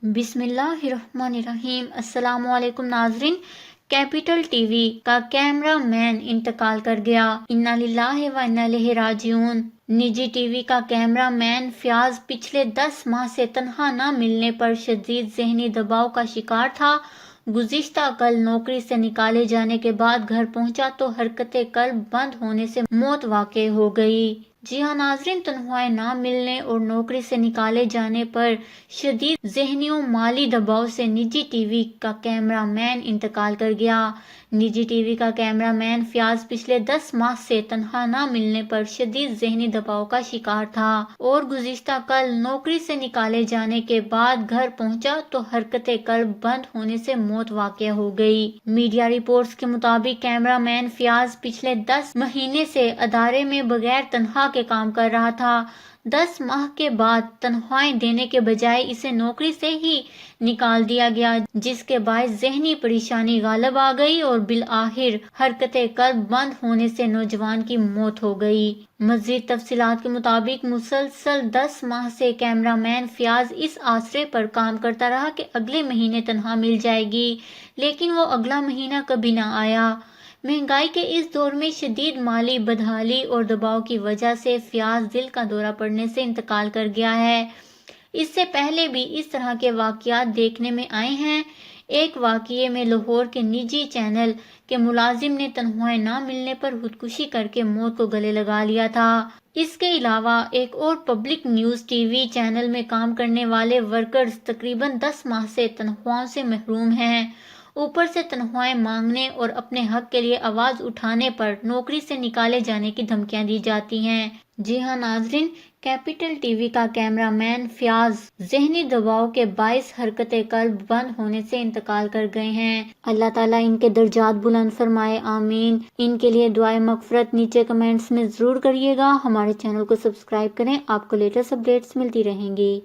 بسم اللہ الرحمن الرحیم۔ السلام علیکم ناظرین۔ کیپٹل ٹی وی کا کیمرہ مین انتقال کر گیا، انا للہ و انا الیہ راجعون۔ نجی ٹی وی کا کیمرہ مین فیاض پچھلے 10 ماہ سے تنہا نہ ملنے پر شدید ذہنی دباؤ کا شکار تھا۔ گزشتہ کل نوکری سے نکالے جانے کے بعد گھر پہنچا تو حرکت قلب بند ہونے سے موت واقع ہو گئی۔ جی ہاں ناظرین، تنخواہیں نہ ملنے اور نوکری سے نکالے جانے پر شدید ذہنی و مالی دباؤ سے نجی ٹی وی کا کیمرہ مین انتقال کر گیا۔ نجی ٹی وی کا کیمرہ مین فیاض پچھلے 10 ماہ سے تنہا نہ ملنے پر شدید ذہنی دباؤ کا شکار تھا اور گزشتہ کل نوکری سے نکالے جانے کے بعد گھر پہنچا تو حرکت قلب بند ہونے سے موت واقع ہو گئی۔ میڈیا رپورٹس کے مطابق کیمرہ مین فیاض پچھلے 10 مہینے سے ادارے میں بغیر تنخواہ کے کام کر رہا تھا۔ 10 ماہ کے بعد تنخواہیں دینے کے بجائے اسے نوکری سے ہی نکال دیا گیا، جس کے باعث ذہنی پریشانی غالب آ گئی اور بالآخر حرکت قلب بند ہونے سے نوجوان کی موت ہو گئی۔ مزید تفصیلات کے مطابق مسلسل 10 ماہ سے کیمرہ مین فیاض اس آسرے پر کام کرتا رہا کہ اگلے مہینے تنخواہ مل جائے گی، لیکن وہ اگلا مہینہ کبھی نہ آیا۔ مہنگائی کے اس دور میں شدید مالی بدحالی اور دباؤ کی وجہ سے فیاض دل کا دورہ پڑنے سے انتقال کر گیا ہے۔ اس سے پہلے بھی اس طرح کے واقعات دیکھنے میں آئے ہیں۔ ایک واقعے میں لاہور کے نجی چینل کے ملازم نے تنخواہیں نہ ملنے پر خودکشی کر کے موت کو گلے لگا لیا تھا۔ اس کے علاوہ ایک اور public news T V channel میں کام کرنے والے ورکرز تقریباً 10 ماہ سے تنخواہوں سے محروم ہیں۔ اوپر سے تنخواہیں مانگنے اور اپنے حق کے لیے آواز اٹھانے پر نوکری سے نکالے جانے کی دھمکیاں دی جاتی ہیں۔ جی ہاں ناظرین، کیپٹل ٹی وی کا کیمرہ مین فیاض ذہنی دباؤ کے باعث حرکت قلب بند ہونے سے انتقال کر گئے ہیں۔ اللہ تعالیٰ ان کے درجات بلند فرمائے، آمین۔ ان کے لیے دعائے مغفرت نیچے کمنٹس میں ضرور کریے گا۔ ہمارے چینل کو سبسکرائب کریں، آپ کو لیٹسٹ اپڈیٹس ملتی رہیں گی۔